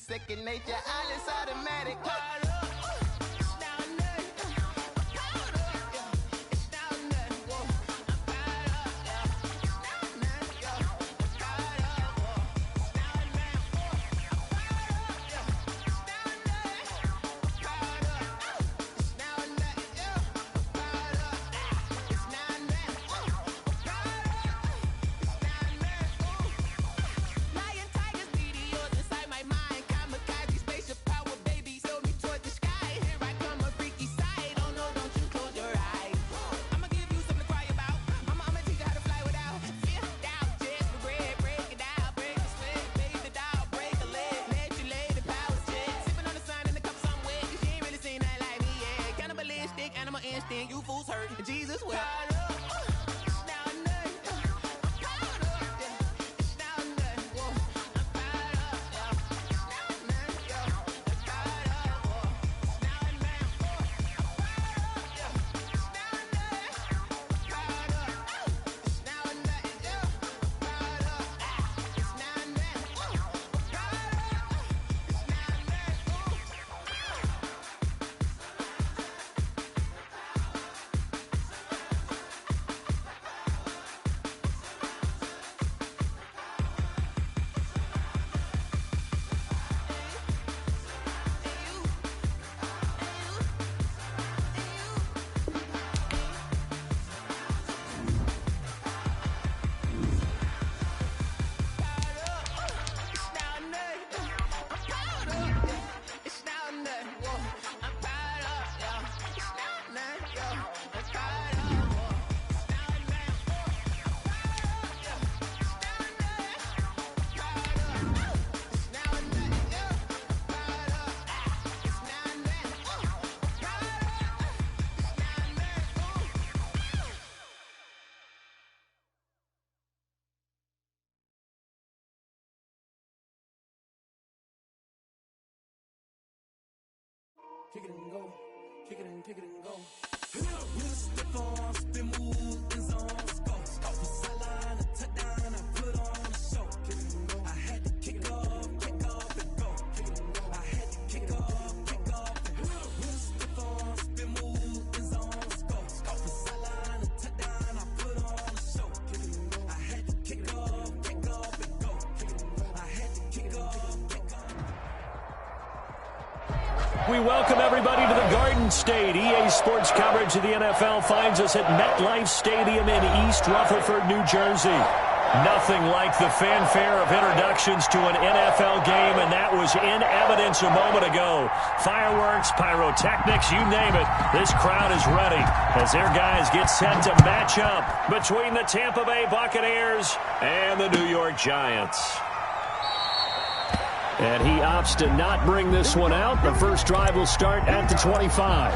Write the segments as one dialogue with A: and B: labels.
A: second nature, all is automatic. You fools hurt. Jesus will.
B: Kick it and go, kick it and go. With stiff arms, spin move, in zones, go. Off the sideline, a touchdown, I put on a show. Kick it and go. I had to kick off and go. Kick it and go. I had to kick off and go. With stiff arms, spin move, in zones, go. Off the sideline, a touchdown, I put on a show. Kick it and go. I had to kick off and go. Kick it and go. I had to kick off and go.
C: We welcome everybody to the Garden State. EA Sports coverage of the NFL finds us at MetLife Stadium in East Rutherford, New Jersey. Nothing like the fanfare of introductions to an NFL game, and that was in evidence a moment ago. Fireworks, pyrotechnics, you name it. This crowd is ready as their guys get set to match up between the Tampa Bay Buccaneers and the New York Giants. And he opts to not bring this one out. The first drive will start at the 25.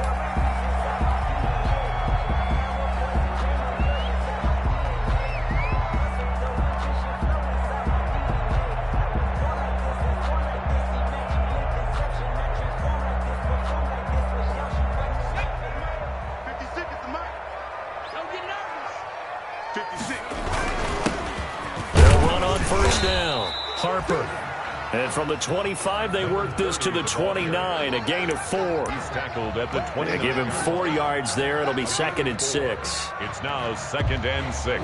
C: They'll run on first down. Harper. And from the 25, they work this to the 29, a gain of 4.
D: He's tackled at the 20.
C: They give him 4 yards there. It'll be 2nd and 6.
D: It's now 2nd and 6.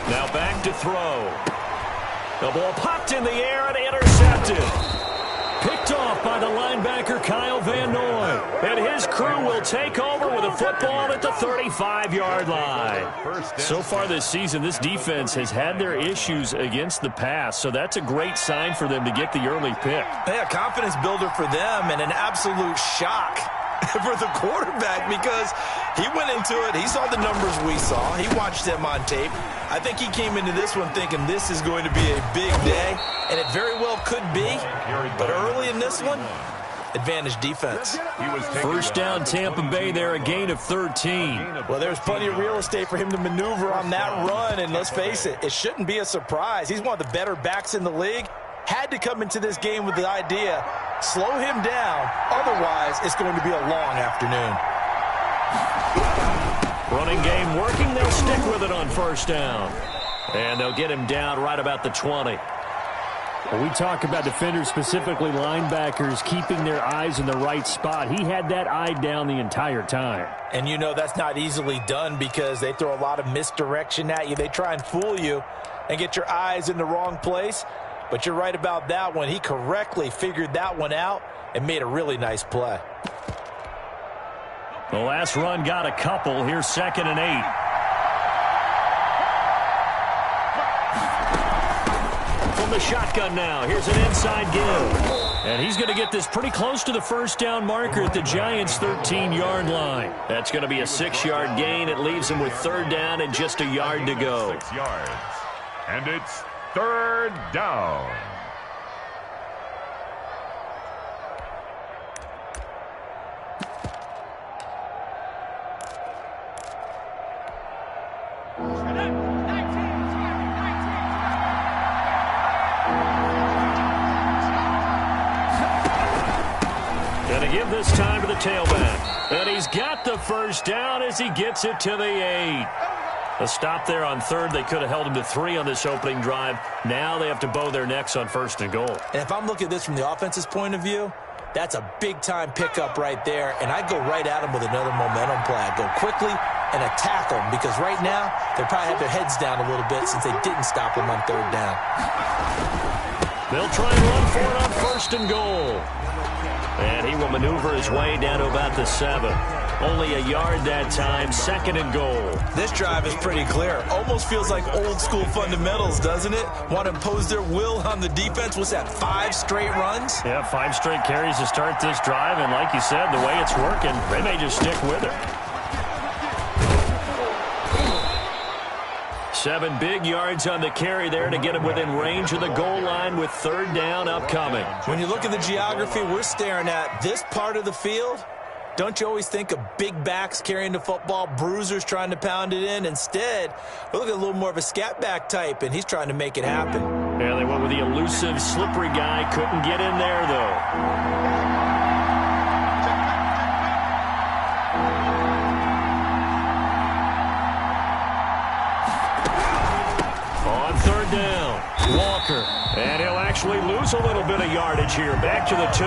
C: Now back to throw. The ball popped in the air and intercepted. Picked off by the linebacker Kyle Van Noy. And his crew will take over with a football at the 35-yard line. So far this season, this defense has had their issues against the pass, so that's a great sign for them to get the early pick.
E: Yeah, confidence builder for them and an absolute shock for the quarterback because he went into it. He saw the numbers we saw. He watched them on tape. I think he came into this one thinking this is going to be a big day, and it very well could be. But early in this one, advantage defense.
C: First down, Tampa Bay there, a gain of 13.
E: Well, there's plenty of real estate for him to maneuver on that run, and let's face it, it shouldn't be a surprise. He's one of the better backs in the league. had to come into this game with the idea, slow him down, otherwise it's going to be a long afternoon.
C: Running game working, they'll stick with it on first down. And they'll get him down right about the 20.
F: When we talk about defenders, specifically linebackers, keeping their eyes in the right spot, he had that eye down the entire time.
E: And you know that's not easily done because they throw a lot of misdirection at you. They try and fool you and get your eyes in the wrong place. But you're right about that one. He correctly figured that one out and made a really nice play.
C: The last run got a couple. Here's 2nd and 8. From the shotgun now. Here's an inside give. And he's going to get this pretty close to the first down marker at the Giants' 13-yard line. That's going to be a 6-yard gain. It leaves him with 3rd down and just a yard to go.
D: 6 yards. And it's 3rd down.
C: Give this time to the tailback. And he's got the first down as he gets it to the 8. A stop there on 3rd. They could have held him to 3 on this opening drive. Now they have to bow their necks on 1st and goal.
E: And if I'm looking at this from the offense's point of view, that's a big-time pickup right there. And I go right at him with another momentum play. I go quickly and attack them because right now they probably have their heads down a little bit since they didn't stop him on 3rd down.
C: They'll try and run for it on 1st and goal. And he will maneuver his way down to about the 7. Only a yard that time, 2nd and goal.
E: This drive is pretty clear. Almost feels like old-school fundamentals, doesn't it? Want to impose their will on the defense. What's that, 5 straight runs?
C: Yeah, 5 straight carries to start this drive. And like you said, the way it's working, they may just stick with it. 7 big yards on the carry there to get him within range of the goal line with 3rd down upcoming.
E: When you look at the geography we're staring at, this part of the field, don't you always think of big backs carrying the football, bruisers trying to pound it in? Instead, we look at a little more of a scat back type, and he's trying to make it happen.
C: Yeah, they went with the elusive, slippery guy. Couldn't get in there, though. Down, Walker, and he'll actually lose a little bit of yardage here. Back to the 2.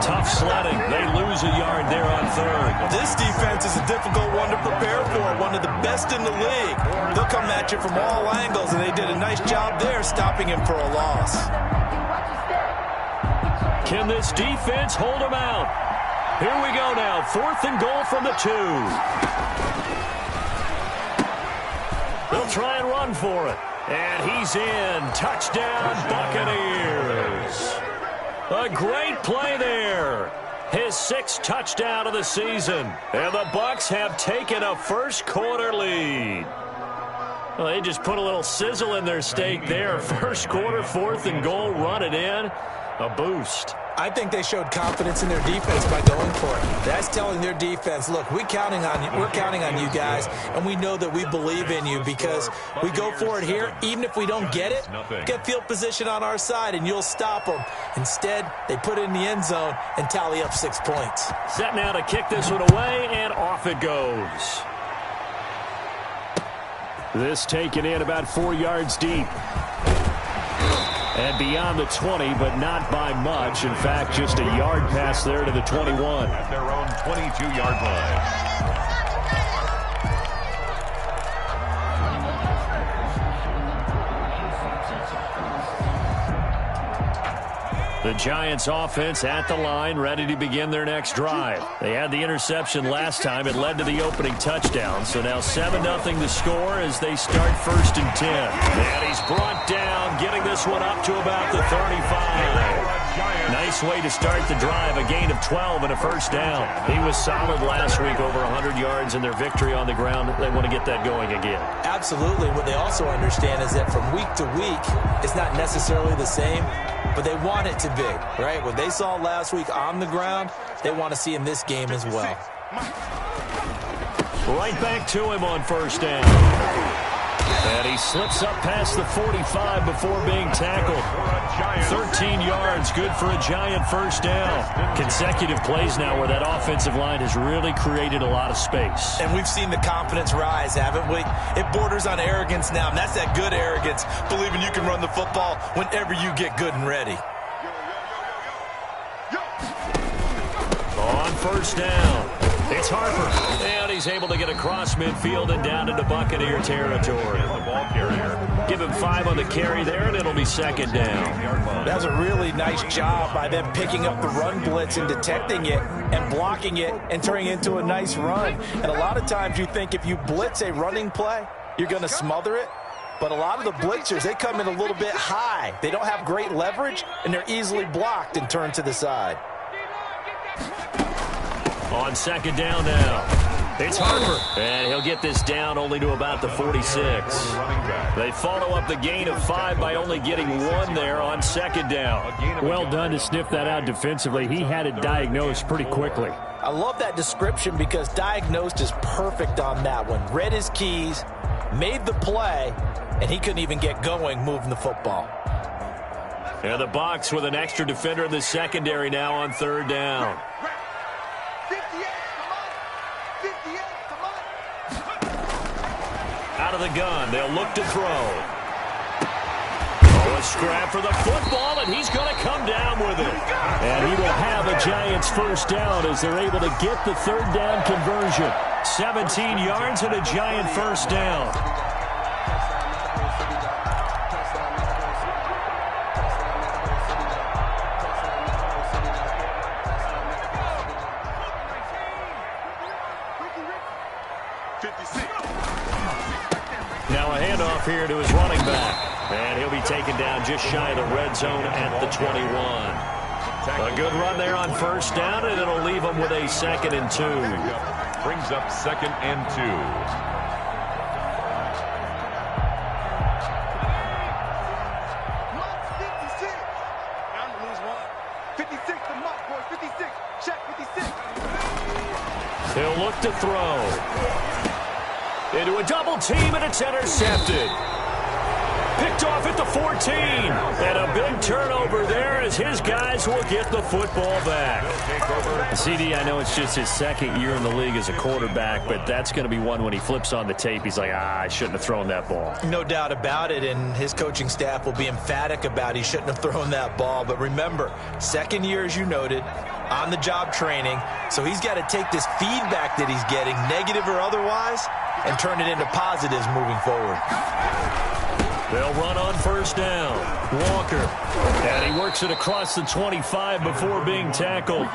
C: Tough sledding. They lose a yard there on 3rd.
E: This defense is a difficult one to prepare for, one of the best in the league. They'll come at you from all angles, and they did a nice job there stopping him for a loss.
C: Can this defense hold him out? Here we go now. 4th and goal from the 2. They'll try and run for it. And he's in. Touchdown, Buccaneers. A great play there. His 6th touchdown of the season. And the Bucs have taken a first-quarter lead. Well, they just put a little sizzle in their steak there. First quarter, 4th and goal, run it in. A boost.
E: I think they showed confidence in their defense by going for it. That's telling their defense, look, we're counting on you guys, and we know that we believe in you because we go for it here. Even if we don't get it, get field position on our side, and you'll stop them. Instead, they put it in the end zone and tally up 6 points.
C: Set now to kick this one away, and off it goes. This taken in about 4 yards deep. And beyond the 20, but not by much. In fact, just a yard pass there to the 21.
D: At their own 22-yard line.
C: The Giants offense at the line, ready to begin their next drive. They had the interception last time. It led to the opening touchdown. So now 7-0 to score as they start 1st and 10. And he's brought down, getting this one up to about the 35. Nice way to start the drive, a gain of 12 and a first down. He was solid last week, over 100 yards in their victory on the ground. They want to get that going again.
E: Absolutely. What they also understand is that from week to week, it's not necessarily the same, but they want it to be, right? What they saw last week on the ground, they want to see in this game as well.
C: Right back to him on first down. And he slips up past the 45 before being tackled. 13 yards, good for a Giant first down. Consecutive plays now where that offensive line has really created a lot of space.
E: And we've seen the confidence rise, haven't we? It borders on arrogance now, and that's that good arrogance, believing you can run the football whenever you get good and ready.
C: On first down, it's Harper. And he's able to get across midfield and down into Buccaneer territory. Give him 5 on the carry there, and it'll be second down.
E: That was a really nice job by them picking up the run blitz and detecting it and blocking it and turning it into a nice run. And a lot of times you think if you blitz a running play, you're going to smother it. But a lot of the blitzers, they come in a little bit high. They don't have great leverage, and they're easily blocked and turned to the side.
C: On second down now, it's Harper. And he'll get this down only to about the 46. They follow up the gain of 5 by only getting 1 there on second down.
F: Well done to sniff that out defensively. He had it diagnosed pretty quickly.
E: I love that description because diagnosed is perfect on that one. Read his keys, made the play, and he couldn't even get going moving the football.
C: And the box with an extra defender in the secondary now on third down. Out of the gun, they'll look to throw. Oh, a scrap for the football, and he's going to come down with it.
F: And he will have a Giants first down as they're able to get the third down conversion.
C: 17 yards and a Giant first down. Now a handoff here to his running back. And he'll be taken down just shy of the red zone at the 21. A good run there on first down, and it'll leave him with a 2nd and 2.
D: Brings up 2nd and 2.
C: He'll look to throw. Into a double team, and it's intercepted. Picked off at the 14. And a big turnover there as his guys will get the football back.
F: CD, I know it's just his 2nd year in the league as a quarterback, but that's going to be one when he flips on the tape. He's like, I shouldn't have thrown that ball.
E: No doubt about it, and his coaching staff will be emphatic about he shouldn't have thrown that ball. But remember, 2nd year, as you noted, on-the-job training. So he's got to take this feedback that he's getting, negative or otherwise, and turn it into positives moving forward.
C: They'll run on first down. Walker. And he works it across the 25 before being tackled.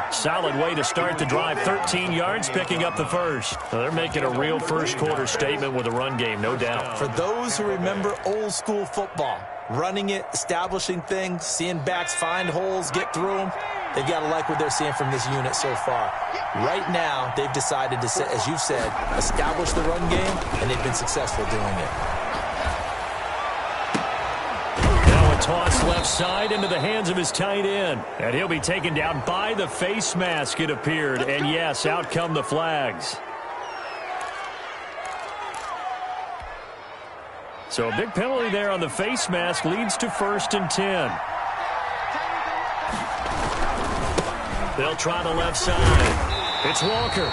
C: Solid way to start the drive. 13 yards, picking up the first. Well, they're making a real first-quarter statement with a run game, no doubt.
E: For those who remember old-school football, running it, establishing things, seeing backs find holes, get through them, they've got to like what they're seeing from this unit so far. Right now, they've decided to, as you've said, establish the run game, and they've been successful doing it.
C: Toss left side into the hands of his tight end. And he'll be taken down by the face mask, it appeared. And yes, out come the flags. So a big penalty there on the face mask leads to 1st and 10. They'll try the left side. It's Walker.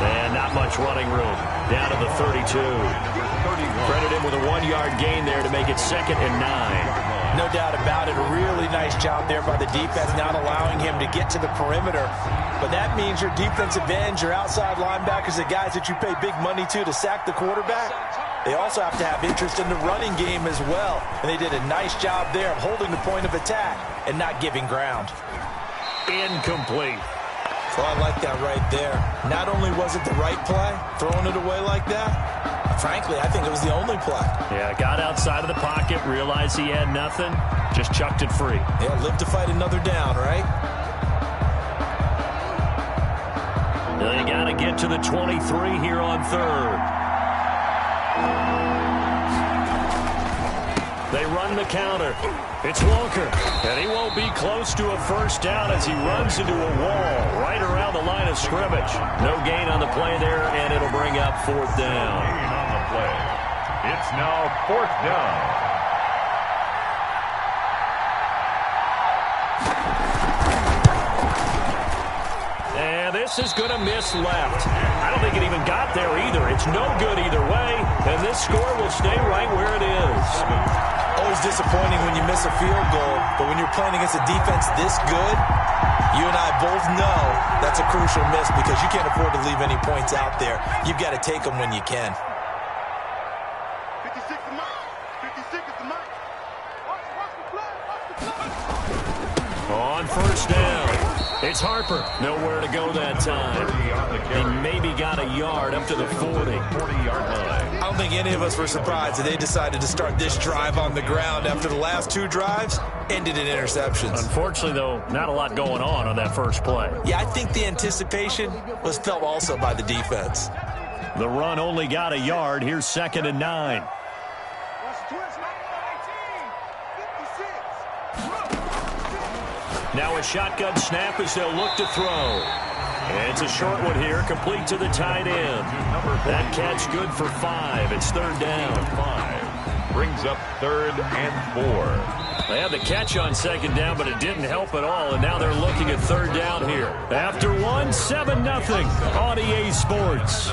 C: And not much running room. Down to the 32. Credit him with a 1-yard gain there to make it 2nd and 9.
E: No doubt about it. A really nice job there by the defense, not allowing him to get to the perimeter. But that means your defensive ends, your outside linebackers, the guys that you pay big money to sack the quarterback, they also have to have interest in the running game as well. And they did a nice job there of holding the point of attack and not giving ground.
C: Incomplete.
E: So I like that right there. Not only was it the right play, throwing it away like that, frankly, I think it was the only play.
C: Yeah, got outside of the pocket, realized he had nothing, just chucked it free.
E: Yeah, live to fight another down, right?
C: They got to get to the 23 here on 3rd. They run the counter. It's Walker. And he won't be close to a first down as he runs into a wall right around the line of scrimmage. No gain on the play there, and it'll bring up 4th down.
D: Gain on the play. It's now 4th down.
C: And this is going to miss left. I don't think it even got there either. It's no good either way, and this score will stay right where it is.
E: Always disappointing when you miss a field goal, but when you're playing against a defense this good, you and I both know that's a crucial miss because you can't afford to leave any points out there. You've got to take them when you can.
B: 56 is Mike. 56 is the Mike. Watch the play. Watch the play.
C: On first down, it's Harper. Nowhere to go that time. He maybe got a yard up to the 40-yard line.
E: I don't think any of us were surprised that they decided to start this drive on the ground after the last 2 drives ended in interceptions.
C: Unfortunately, though, not a lot going on that first play.
E: Yeah, I think the anticipation was felt also by the defense.
C: The run only got a yard. Here's 2nd and 9. Now a shotgun snap as they'll look to throw. And it's a short one here, complete to the tight end. That catch good for 5. It's 3rd down.
D: 5 brings up 3rd and 4.
C: They had the catch on 2nd down, but it didn't help at all, and now they're looking at 3rd down here. After 1, 7-0 on EA Sports.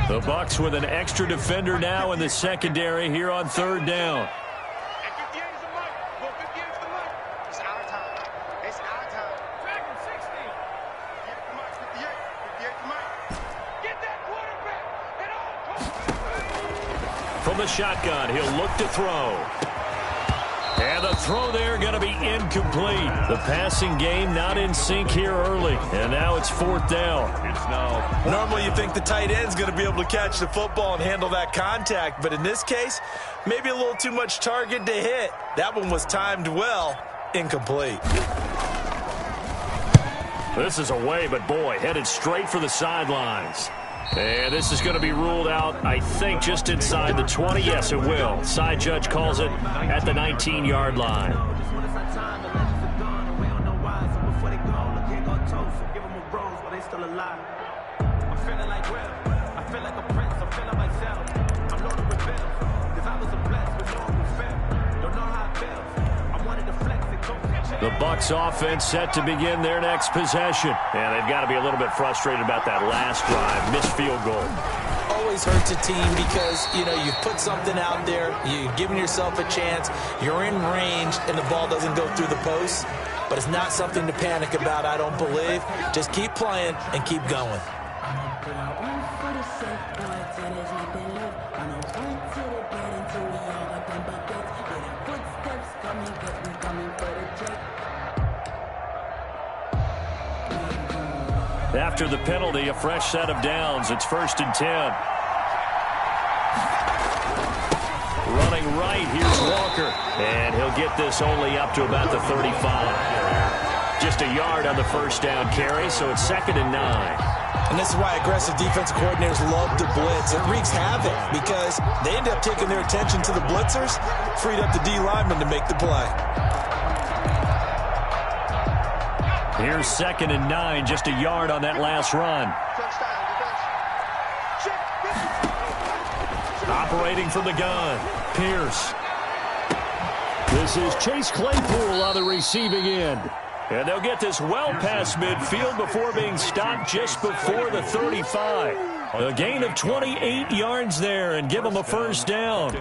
C: The Bucs with an extra defender now in the secondary here on 3rd down. From the shotgun, he'll look to throw. And the throw there going to be incomplete. The passing game not in sync here early. And now it's 4th down.
D: It's now.
E: Normally you think the tight end's going to be able to catch the football and handle that contact. But in this case, maybe a little too much target to hit. That one was timed well. Incomplete.
C: This is away, but boy, headed straight for the sidelines. And this is going to be ruled out, I think, just inside the 20. Yes, it will. Side judge calls it at the 19-yard line. The Bucs offense set to begin their next possession. And they've got to be a little bit frustrated about that last drive. Missed field goal.
E: Always hurts a team because, you've put something out there. You've given yourself a chance. You're in range, and the ball doesn't go through the post. But it's not something to panic about, I don't believe. Just keep playing and keep going.
C: After the penalty, a fresh set of downs. It's 1st and 10. Running right, here's Walker. And he'll get this only up to about the 35. Just a yard on the first down carry, so it's 2nd and 9.
E: And this is why aggressive defensive coordinators love to blitz. It wreaks havoc because they end up taking their attention to the blitzers, freed up the D lineman to make the play.
C: Here's 2nd and 9, just a yard on that last run. Operating from the gun, Pierce. This is Chase Claypool on the receiving end. And they'll get this well past midfield before being stopped just before the 35. A gain of 28 yards there and give them a first down.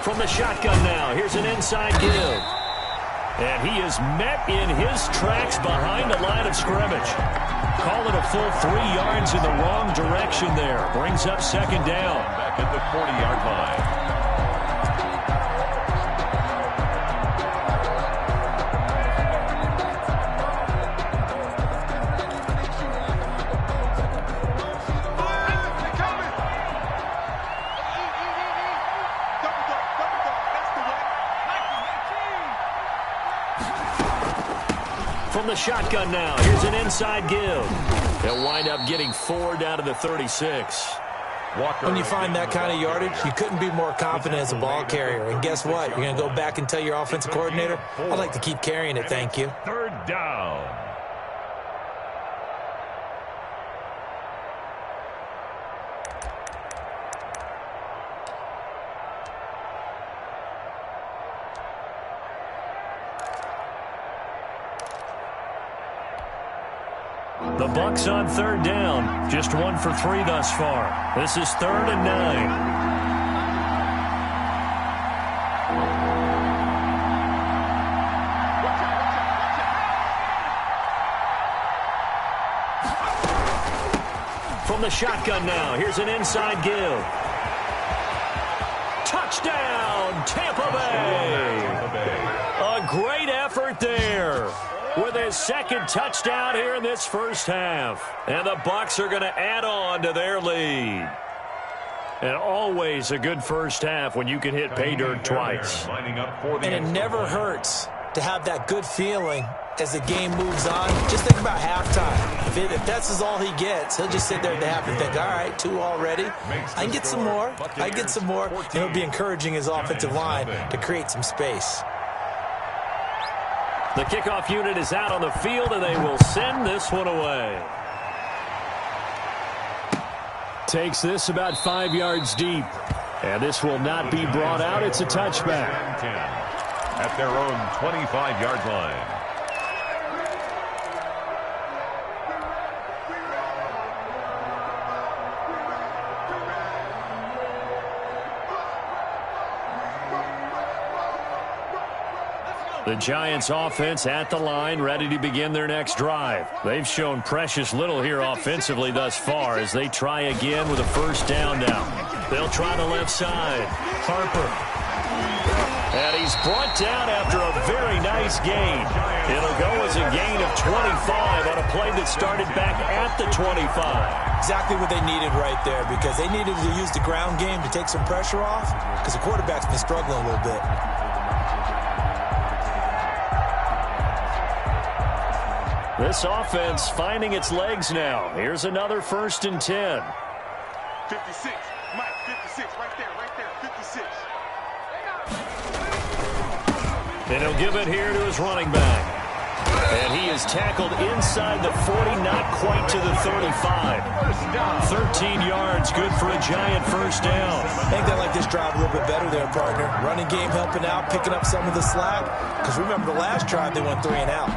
C: From the shotgun now, here's an inside give. And he is met in his tracks behind the line of scrimmage. Call it a full 3 yards in the wrong direction there. Brings up 2nd down.
D: Back at the 40-yard line.
C: From the shotgun now, here's an inside give. They'll wind up getting 4 down to the 36.
E: When you find that kind of yardage, you couldn't be more confident as a ball carrier. And guess what? You're going to go back and tell your offensive coordinator, I'd like to keep carrying it, thank you.
D: 3rd down.
C: The Bucs on 3rd down. Just 1 for 3 thus far. This is 3rd and 9. From the shotgun now, here's an inside give. Touchdown, Tampa Bay. A great effort there, with his 2nd touchdown here in this first half. And the Bucs are going to add on to their lead. And always a good first half when you can hit pay dirt twice.
E: And it never hurts to have that good feeling as the game moves on. Just think about halftime. If that's all he gets, he'll just sit there at the half and think, all right, 2 already. I can get some more. I can get some more. And he'll be encouraging his offensive line to create some space.
C: The kickoff unit is out on the field, and they will send this one away. Takes this about 5 yards deep. And this will not be brought out. It's a touchback.
D: At their own 25-yard line.
C: The Giants offense at the line, ready to begin their next drive. They've shown precious little here offensively thus far as they try again with a 1st down now. They'll try the left side. Harper. And he's brought down after a very nice gain. It'll go as a gain of 25 on a play that started back at the 25.
E: Exactly what they needed right there, because they needed to use the ground game to take some pressure off, because the quarterback's been struggling a little bit.
C: This offense finding its legs now. Here's another 1st and 10.
G: 56, Mike, 56, right there, 56.
C: And he'll give it here to his running back. And he is tackled inside the 40, not quite to the 35. 13 yards, good for a Giant 1st down.
E: I think they like this drive a little bit better there, partner. Running game helping out, picking up some of the slack. Because remember, the last drive they went 3 and out.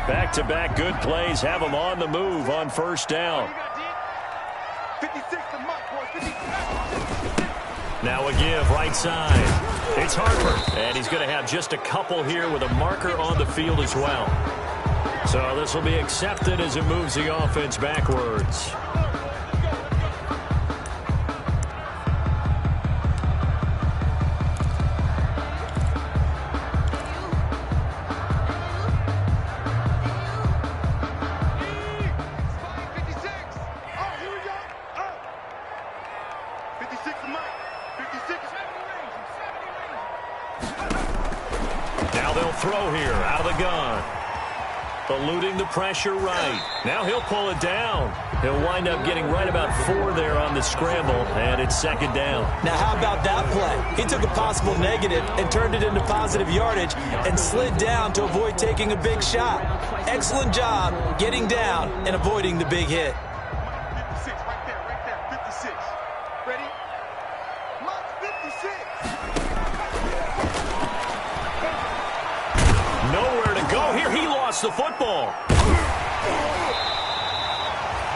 C: Back-to-back good plays have them on the move on 1st down.
G: 56 to Mike, boys.
C: Now a give right side. It's Harper, and he's going to have just a couple here with a marker on the field as well. So this will be accepted as it moves the offense backwards. Throw here out of the gun. Eluding the pressure right. Now he'll pull it down. He'll wind up getting right about 4 there on the scramble, and it's 2nd down.
E: Now how about that play? He took a possible negative and turned it into positive yardage and slid down to avoid taking a big shot. Excellent job getting down and avoiding the big hit.
G: 56, right there, 56. Ready? Mike, 56.
C: Nowhere to go here. He lost the football.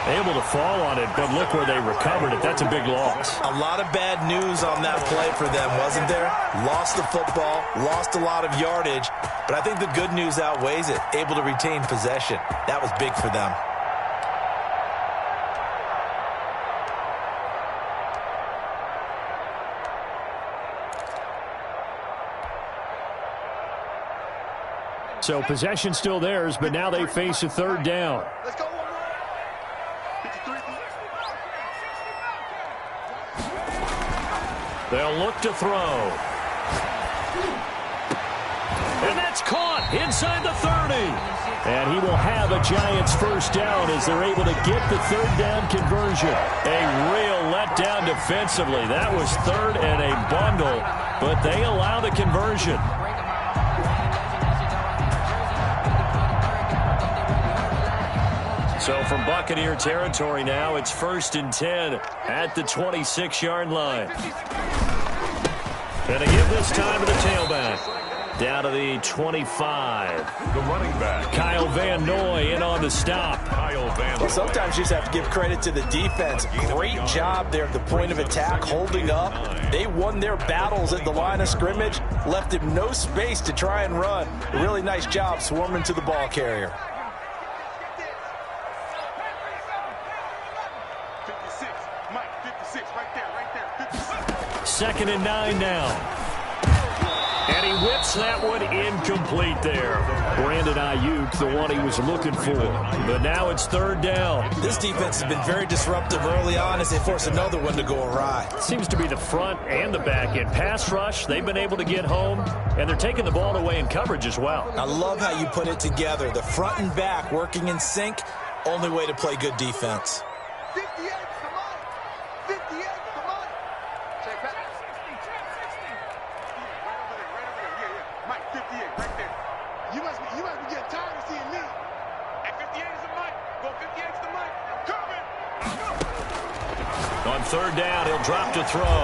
C: Able to fall on it, but look where they recovered it. That's a big loss.
E: A lot of bad news on that play for them, wasn't there? Lost the football, lost a lot of yardage, but I think the good news outweighs it. Able to retain possession. That was big for them.
F: So possession still theirs, but now they face a 3rd down.
G: Let's go. 53.
C: They'll look to throw. And then That's caught inside the 30. And he will have a Giants first down as they're able to get the third down conversion. A real letdown defensively. That was third and a bundle, but they allow the conversion. So from Buccaneer territory now, it's 1st and 10 at the 26-yard line. And to give this time to the tailback. Down to the 25.
D: The running back.
C: Kyle Van Noy in on the stop.
D: Kyle Van Noy.
E: Well, sometimes you just have to give credit to the defense. Great job there at the point of attack, holding up. They won their battles at the line of scrimmage, left him no space to try and run. A really nice job swarming to the ball carrier.
G: 56. Mike, 56. Right there. 56.
C: 2nd and 9 now. And he whips that one incomplete there. Brandon Ayuk, the one he was looking for. But now it's 3rd down.
E: This defense has been very disruptive early on as they force another one to go awry.
C: Seems to be the front and the back end. Pass rush, they've been able to get home, and they're taking the ball away in coverage as well.
E: I love how you put it together. The front and back working in sync, only way to play good defense.
G: 58 to Mike. 58 to Mike. Check back. 60. Right over there. Yeah. Mike, 58, right there. You must be getting tired of seeing me. At 58 is the Mike. Go 58 to the Mike. I'm coming.
C: On 3rd down, he'll drop to throw.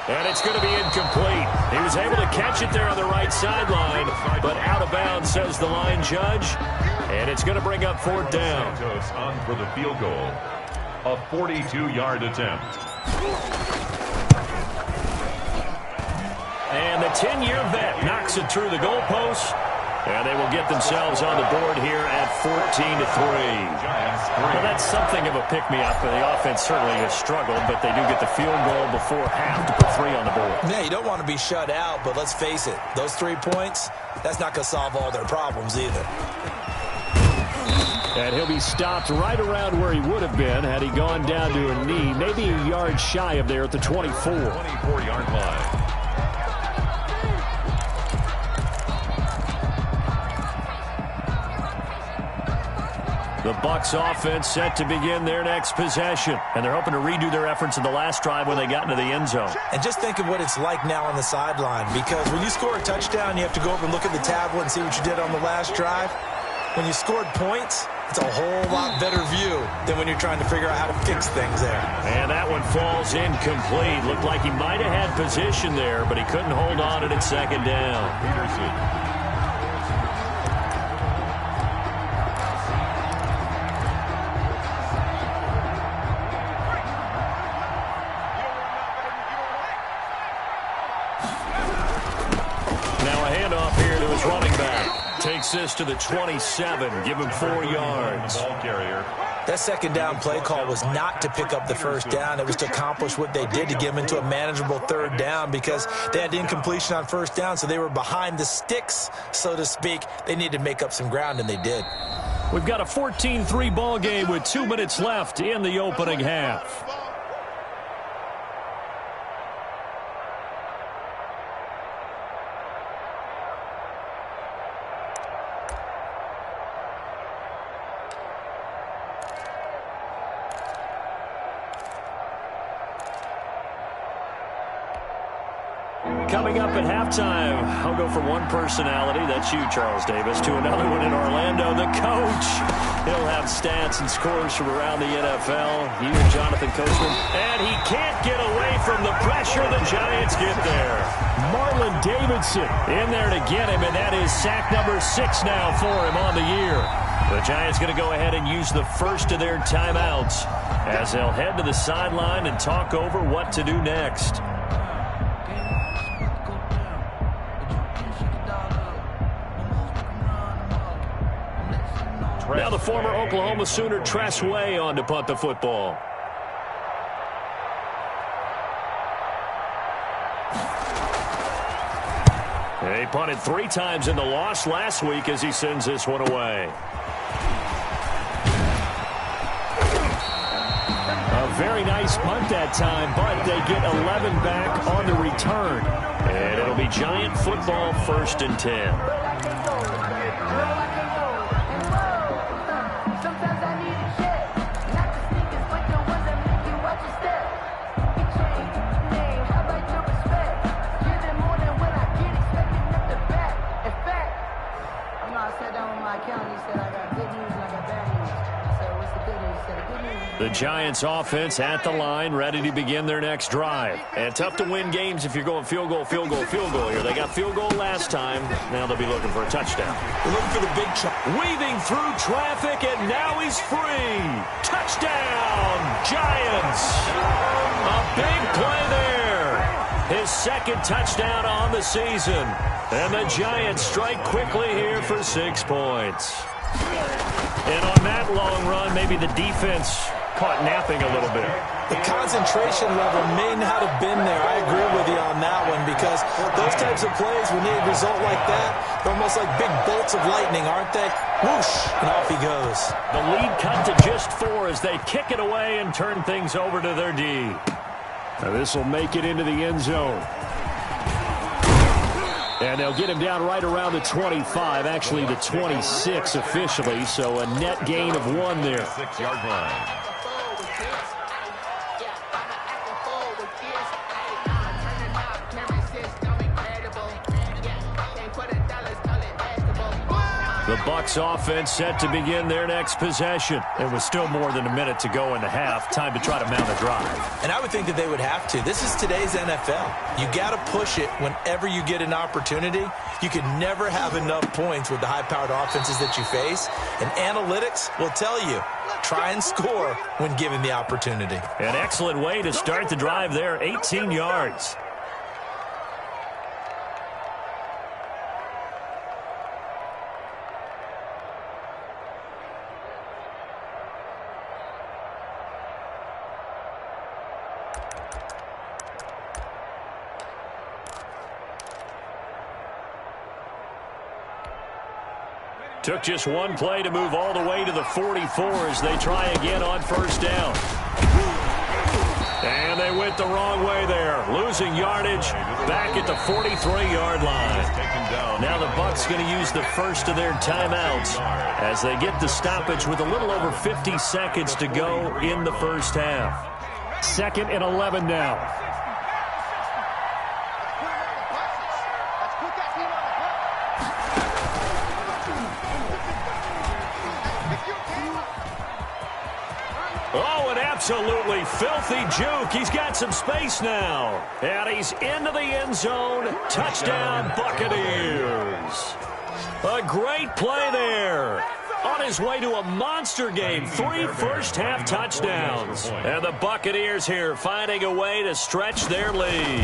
C: And it's going to be incomplete. He was able to catch it there on the right sideline, but out of bounds, says the line judge. And it's going to bring up 4th down.
D: Santos on for the field goal. A 42-yard attempt.
C: And the 10-year vet knocks it through the goalpost. And they will get themselves on the board here at 14-3. Well, that's something of a pick-me-up. The offense certainly has struggled, but they do get the field goal before half to put 3 on the board.
E: Yeah, you don't want to be shut out, but let's face it, those 3 points, that's not going to solve all their problems either.
F: And he'll be stopped right around where he would have been had he gone down to a knee, maybe a yard shy of there at the 24.
D: 24-yard line.
C: The Bucs offense set to begin their next possession. And they're hoping to redo their efforts in the last drive when they got into the end zone.
E: And just think of what it's like now on the sideline, because when you score a touchdown, you have to go over and look at the tablet and see what you did on the last drive. When you scored points, it's a whole lot better view than when you're trying to figure out how to fix things there.
C: And that one falls incomplete. Looked like he might have had position there, but he couldn't hold on it at 2nd down.
D: Peterson.
C: Running back takes this to the 27, give him 4 yards.
E: That 2nd down play call was not to pick up the 1st down. It was to accomplish what they did, to get them into a manageable 3rd down, because they had incompletion on 1st down, so they were behind the sticks, so to speak. They needed to make up some ground, and they did.
C: We've got a 14-3 ball game with 2 minutes left in the opening half. Coming up at halftime, I'll go from one personality, that's you, Charles Davis, to another one in Orlando, the coach. He'll have stats and scores from around the NFL. You and Jonathan Coachman. And he can't get away from the pressure. The Giants get there.
F: Marlon Davidson
C: in there to get him, and that is sack number 6 now for him on the year. The Giants going to go ahead and use the first of their timeouts as they'll head to the sideline and talk over what to do next. Now the former Oklahoma Sooner Tress Way on to punt the football. He punted 3 times in the loss last week as he sends this one away. A
F: Very nice punt that time, but they get 11 back on the return. And it'll be Giant football, 1st and 10. The Giants offense at the line, ready to begin their next drive. And tough to win games if you're going field goal, field goal, field goal here. They got field goal last time. Now they'll be looking for a touchdown.
E: They're looking for the big
C: weaving through traffic, and now he's free. Touchdown, Giants. A big play there. His 2nd touchdown on the season. And the Giants strike quickly here for 6 points. And on that long run, maybe the defense caught napping a little bit.
E: The concentration level may not have been there. I agree with you on that one, because those types of plays, when they result like that, they're almost like big bolts of lightning, aren't they? Whoosh, and off he goes.
C: The lead cut to just 4 as they kick it away and turn things over to their D.
F: Now this will make it into the end zone. And they'll get him down right around the 25, actually the 26 officially, so a net gain of 1 there.
D: 6-yard line.
C: The Bucs offense set to begin their next possession. There was still more than a minute to go in the half. Time to try to mount a drive.
E: And I would think that they would have to. This is today's NFL. You got to push it whenever you get an opportunity. You can never have enough points with the high-powered offenses that you face. And analytics will tell you, try and score when given the opportunity.
C: An excellent way to start the drive there, 18 yards. Took just 1 play to move all the way to the 44 as they try again on 1st down. And they went the wrong way there, losing yardage back at the 43-yard line. Now the Bucs going to use the first of their timeouts as they get the stoppage with a little over 50 seconds to go in the first half.
F: 2nd and 11 now.
C: Oh, an absolutely filthy juke. He's got some space now. And he's into the end zone. Touchdown, Buccaneers. A great play there. On his way to a monster game. 3 first-half touchdowns. And the Buccaneers here finding a way to stretch their lead.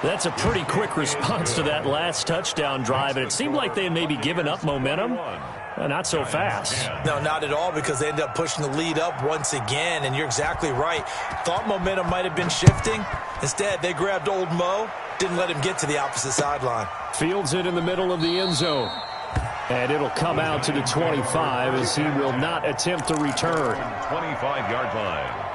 C: That's a pretty quick response to that last touchdown drive. And it seemed like they had maybe given up momentum. Not so fast.
E: No, not at all, because they ended up pushing the lead up once again, and you're exactly right. Thought momentum might have been shifting. Instead, they grabbed old Mo, didn't let him get to the opposite sideline.
F: Fields it in the middle of the end zone. And it'll come out to the 25 as he will not attempt to return.
D: 25-yard line.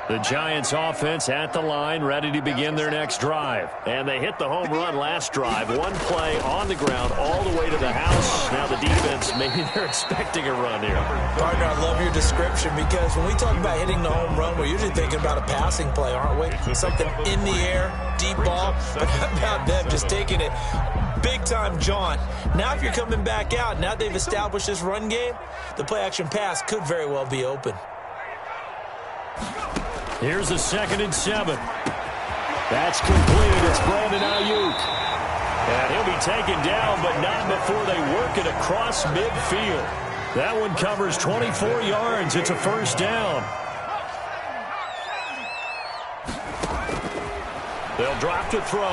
C: The Giants offense at the line, ready to begin their next drive. And they hit the home run last drive. 1 play on the ground all the way to the house. Now the defense, maybe they're expecting a run here.
E: Partner, I love your description, because when we talk about hitting the home run, we're usually thinking about a passing play, aren't we? Something in the air, deep ball. But how about them just taking it big-time jaunt? Now if you're coming back out, now they've established this run game, the play-action pass could very well be open.
C: Here's a 2nd and 7.
F: That's complete. It's Brandon Ayuk.
C: And he'll be taken down, but not before they work it across midfield. That one covers 24 yards. It's a 1st down. They'll drop to throw.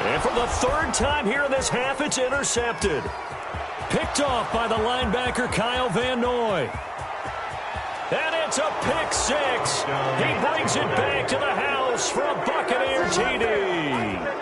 C: And for the 3rd time here in this half, it's intercepted. Picked off by the linebacker, Kyle Van Noy. And it's a pick six. He brings it back to the house for a Buccaneer TD.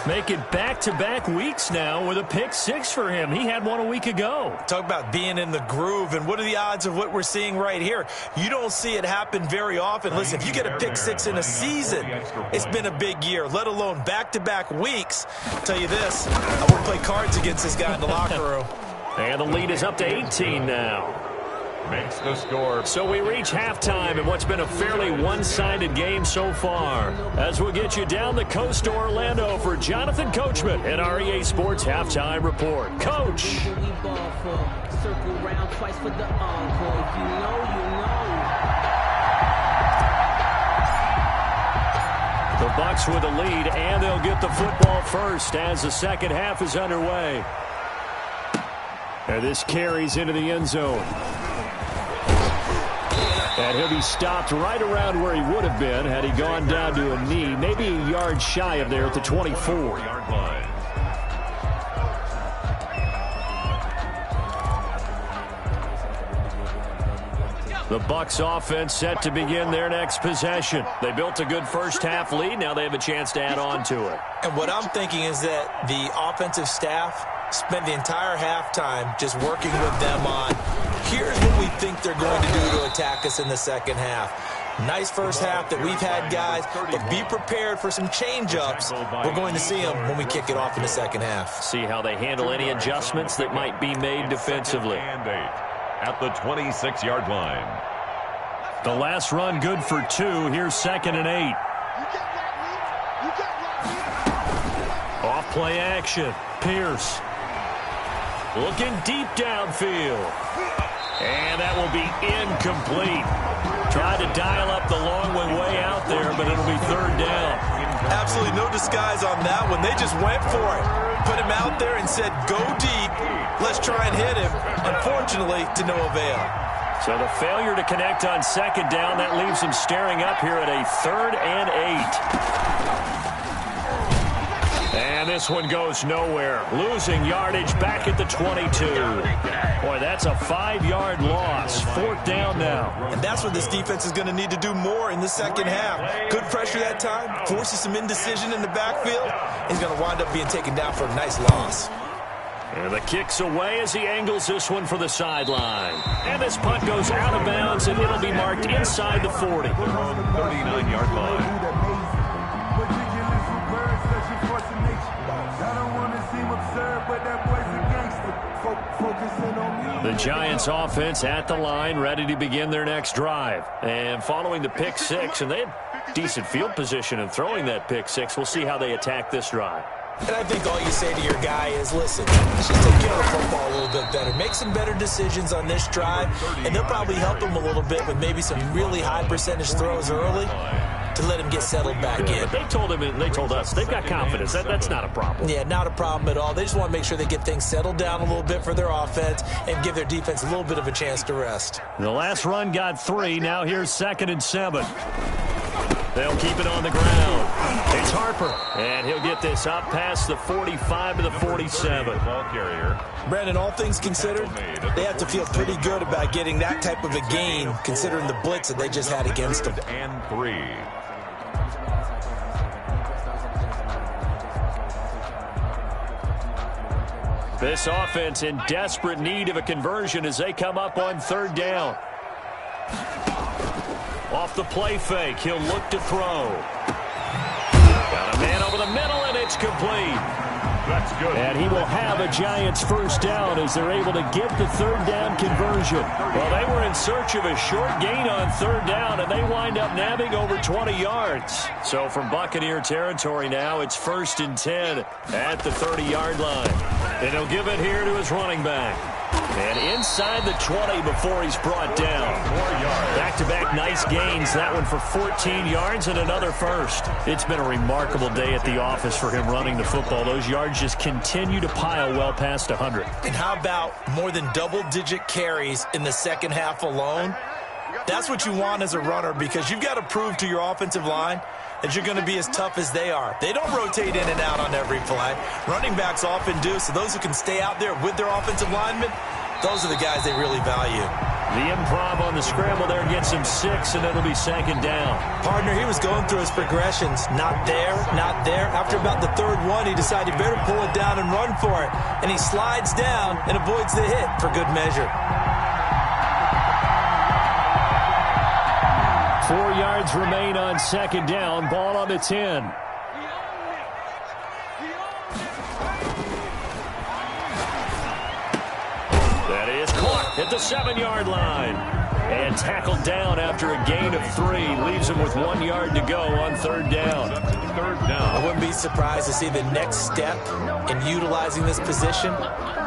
C: Make it back-to-back weeks now with a pick six for him. He had one a week ago.
E: Talk about being in the groove, and what are the odds of what we're seeing right here? You don't see it happen very often. Listen, if you get a pick six in a season, it's been a big year, let alone back-to-back weeks. I'll tell you this, I wouldn't play cards against this guy in the locker room.
C: And the lead is up to 18 now.
D: Makes the score.
C: So we reach halftime in what's been a fairly one-sided game so far. As we'll get you down the coast to Orlando for Jonathan Coachman at our EA Sports Halftime Report. Coach.
H: Circle round twice for the encore. You know.
C: The Bucs with a lead, and they'll get the football first as the second half is underway. And this carries into the end zone. And he'll be stopped right around where he would have been had he gone down to a knee, maybe a yard shy of there at the 24-yard line. The Bucs offense set to begin their next possession. They built a good first-half lead. Now they have a chance to add on to it.
E: And what I'm thinking is that the offensive staff spent the entire halftime just working with them on, here's what we think they're going to do to attack us in the second half. Nice first half that we've had, guys, but be prepared for some change-ups. We're going to see them when we kick it off in the second half.
C: See how they handle any adjustments that might be made defensively.
D: And 8 at the 26-yard line.
C: The last run good for 2. Here's 2nd and 8. Off play action. Pierce. Looking deep downfield. And that will be incomplete. Tried to dial up the long way out there, but it'll be 3rd down.
E: Absolutely no disguise on that one. They just went for it. Put him out there and said, go deep. Let's try and hit him. Unfortunately, to no avail.
C: So the failure to connect on 2nd down, that leaves him staring up here at a 3rd and 8. And this one goes nowhere. Losing yardage back at the 22. Boy, that's a 5-yard loss. 4th down now.
E: And that's what this defense is going to need to do more in the second half. Good pressure that time. Forces some indecision in the backfield. He's going to wind up being taken down for a nice loss.
C: And the kick's away as he angles this one for the sideline. And this punt goes out of bounds, and it'll be marked inside the 40.
D: 39-yard line.
C: The Giants offense at the line, ready to begin their next drive. And following the pick six, and they had decent field position in throwing that pick six. We'll see how they attack this drive.
E: And I think all you say to your guy is, listen, let's just take care of the football a little bit better. Make some better decisions on this drive, and they'll probably help him a little bit with maybe some really high percentage throws early to let him get settled back in.
C: But they told him, and they told us, they've got confidence. That's not a problem.
E: Yeah, not a problem at all. They just want to make sure they get things settled down a little bit for their offense and give their defense a little bit of a chance to rest.
C: The last run got 3. Now here's 2nd and 7. They'll keep it on the ground. It's Harper, and he'll get this up past the 45 to the 47.
D: Ball carrier.
E: Brandon, all things considered, they have to feel pretty good about getting that type of a gain, considering the blitz that they just had against them.
D: And 3.
C: This offense in desperate need of a conversion as they come up on 3rd down. Off the play fake, he'll look to throw. Got a man over the middle, and it's complete.
D: That's good.
C: And he will have a Giants first down as they're able to get the 3rd down conversion. Well, they were in search of a short gain on 3rd down, and they wind up nabbing over 20 yards. So from Buccaneer territory now, it's 1st and 10 at the 30-yard line. And he'll give it here to his running back. And inside the 20 before he's brought down. Back-to-back nice gains. That one for 14 yards and another first. It's been a remarkable day at the office for him running the football. Those yards just continue to pile well past 100.
E: And how about more than double-digit carries in the second half alone? That's what you want as a runner, because you've got to prove to your offensive line that you're going to be as tough as they are. They don't rotate in and out on every play. Running backs often do, so those who can stay out there with their offensive linemen, Those are the guys they really value.
F: The improv on the scramble there gets him 6, and it'll be 2nd down.
E: Partner, he was going through his progressions. Not there, not there. After about the 3rd one, he decided he better pull it down and run for it. And he slides down and avoids the hit for good measure.
F: 4 yards remain on 2nd down. Ball on the 10. That is caught at the 7-yard line. And tackled down after a gain of 3. Leaves him with 1 yard to go on 3rd down.
D: 3rd down.
E: I wouldn't be surprised to see the next step in utilizing this position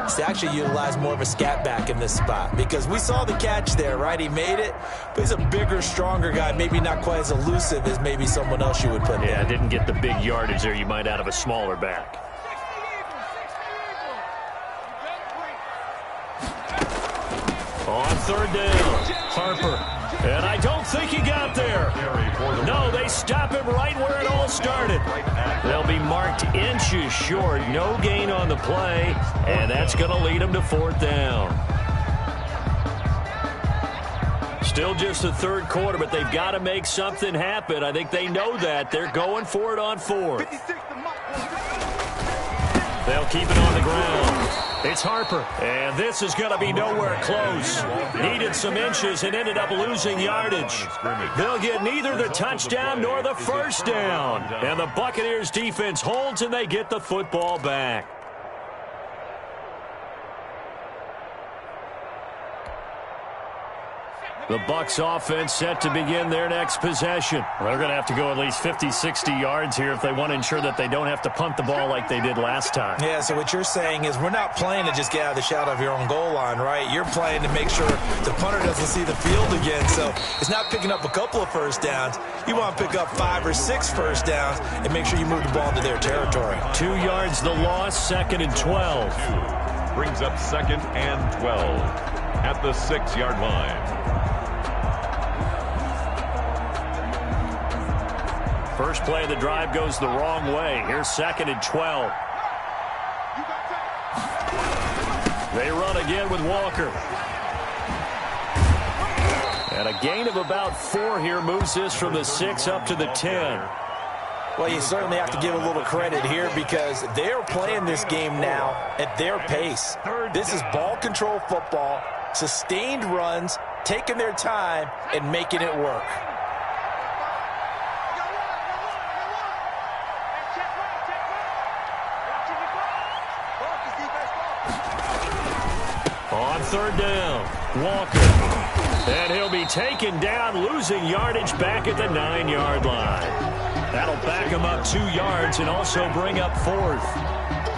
E: is to actually utilize more of a scat back in this spot. Because we saw the catch there, right? He made it, but he's a bigger, stronger guy. Maybe not quite as elusive as maybe someone else you would put there.
F: Yeah, didn't get the big yardage there you might out of a smaller back. On 3rd down, Harper. And I don't think he got there. No, they stop him right where it all started. They'll be marked inches short. No gain on the play, and that's going to lead them to 4th down. Still just the 3rd quarter, but they've got to make something happen. I think they know that. They're going for it on 4th. They'll keep it on the ground. It's Harper, and this is going to be nowhere close. Needed some inches and ended up losing yardage. They'll get neither the touchdown nor the 1st down. And the Buccaneers defense holds, and they get the football back. The Bucs offense set to begin their next possession. They're going to have to go at least 50, 60 yards here if they want to ensure that they don't have to punt the ball like they did last time.
E: Yeah, so what you're saying is we're not playing to just get out of the shadow of your own goal line, right? You're playing to make sure the punter doesn't see the field again. So it's not picking up a couple of 1st downs. You want to pick up 5 or 6 1st downs and make sure you move the ball into their territory.
F: 2 yards the loss, 2nd and 12.
D: Brings up 2nd and 12 at the 6-yard line.
F: First play of the drive goes the wrong way. Here's 2nd and 12. They run again with Walker. And a gain of about 4 here moves this from the 6 up to the 10.
E: Well, you certainly have to give a little credit here because they're playing this game now at their pace. This is ball control football, sustained runs, taking their time, and making it work.
F: On 3rd down, Walker. And he'll be taken down, losing yardage back at the 9-yard line. That'll back him up 2 yards and also bring up 4th.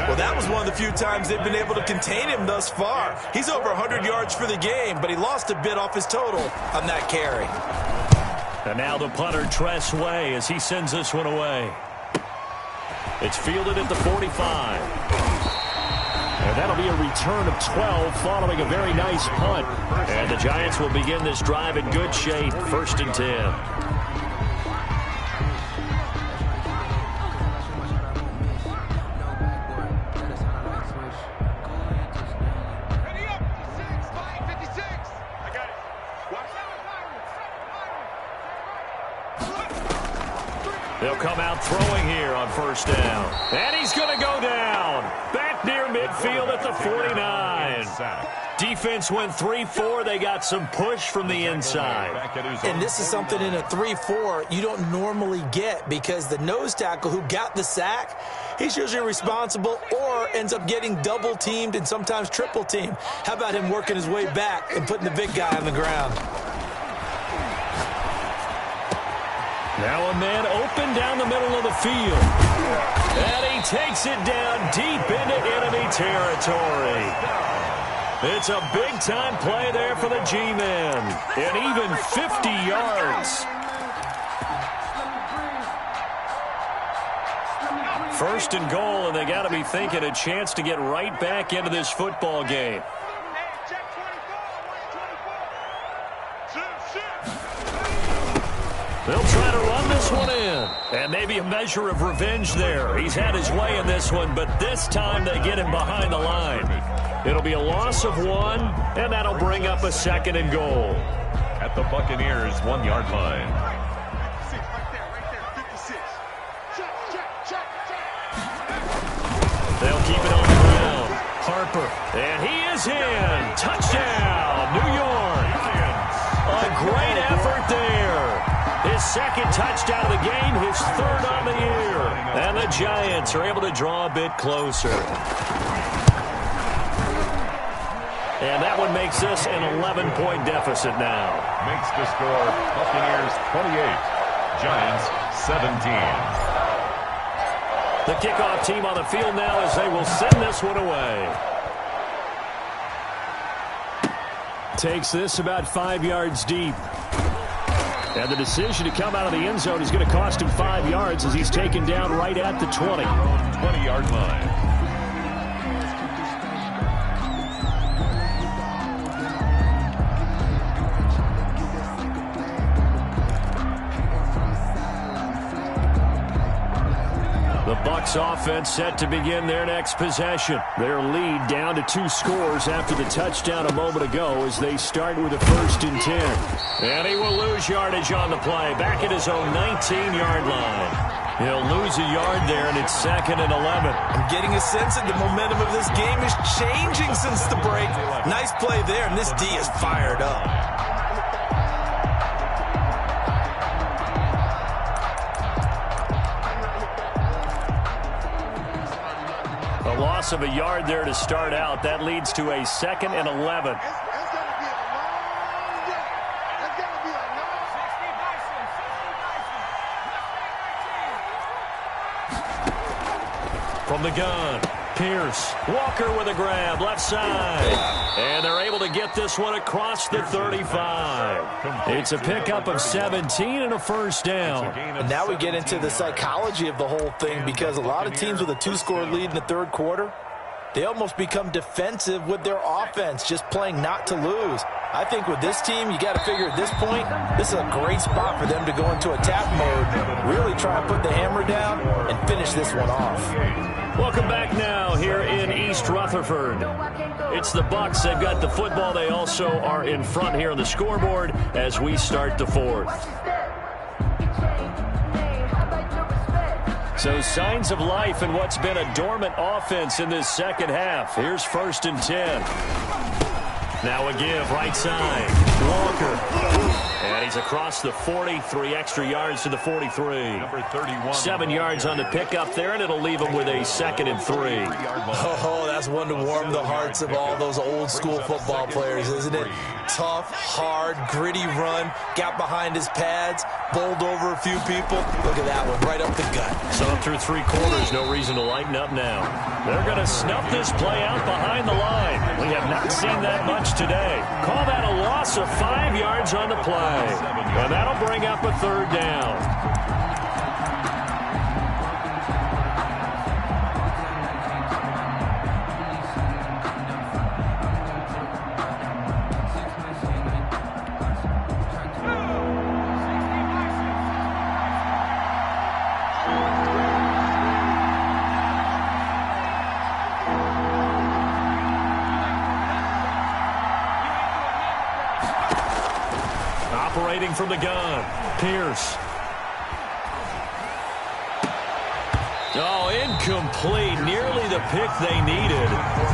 E: Well, that was one of the few times they've been able to contain him thus far. He's over 100 yards for the game, but he lost a bit off his total on that carry.
F: And now the punter, Tress Way, as he sends this one away. It's fielded at the 45. And that'll be a return of 12 following a very nice punt. And the Giants will begin this drive in good shape, 1st and 10. They'll come out throwing here on 1st down. And he's going to go down. Back near midfield at the 49. Defense went 3-4. They got some push from the inside.
E: And this is something in a 3-4 you don't normally get because the nose tackle who got the sack, he's usually responsible or ends up getting double teamed and sometimes triple teamed. How about him working his way back and putting the big guy on the ground?
F: Now a man open down the middle of the field. And he takes it down deep into enemy territory. It's a big-time play there for the G-men. And even 50 yards. 1st and goal, and they got to be thinking a chance to get right back into this football game. They'll try to run this one in. And maybe a measure of revenge there. He's had his way in this one, but this time they get him behind the line.
C: It'll be a loss of 1, and that'll bring up a 2nd and goal.
D: At the Buccaneers' 1-yard line.
G: 56, right there, 56. Check.
C: They'll keep it on the ground. Harper, and he is in. Touchdown, New York. A great effort there. His 2nd touchdown of the game, his 3rd on the year. And the Giants are able to draw a bit closer. And that one makes this an 11-point deficit now.
D: Makes the score Buccaneers 28, Giants 17.
C: The kickoff team on the field now as they will send this one away. Takes this about 5 yards deep. And the decision to come out of the end zone is going to cost him 5 yards as he's taken down right at the 20.
D: 20-yard line.
C: The Bucs offense set to begin their next possession. Their lead down to 2 scores after the touchdown a moment ago as they start with a 1st and 10. And he will lose yardage on the play, back at his own 19-yard line. He'll lose a yard there, and it's 2nd and 11.
E: I'm getting a sense that the momentum of this game is changing since the break. Nice play there, and this D is fired up.
C: A loss of a yard there to start out. That leads to a 2nd and 11.
G: It's going to be a long day. It's going to be a long
C: 60 From the gun, Pierce. Walker with a grab, left side. And they're able to get this one across the 35. It's a pickup of 17 and a 1st down.
E: And now we get into the psychology of the whole thing, because a lot of teams with a 2-score lead in the 3rd quarter, they almost become defensive with their offense, just playing not to lose. I think with this team, you got to figure at this point, this is a great spot for them to go into attack mode, really try and put the hammer down and finish this one off.
C: Welcome back now here in East Rutherford. It's the Bucs. They've got the football. They also are in front here on the scoreboard as we start the 4th. So signs of life in what's been a dormant offense in this 2nd half. Here's 1st and 10. Now a give, right side. Walker. And he's across the 40, 3 extra yards to the 43.
D: Number 31.
C: 7 yards on the pickup there, and it'll leave him with a 2nd and 3.
E: Oh, that's one to warm the hearts of all those old-school football players, isn't it? Tough, hard, gritty run, got behind his pads, bowled over a few people. Look at that one, right up the gut.
C: So through 3 quarters, no reason to lighten up now. They're going to snuff this play out behind the line. We have not seen that much today. Call that a loss of 5 yards on the play. And that'll bring up a 3rd down. Operating from the gun, Pierce. Oh, incomplete. Nearly the pick they needed.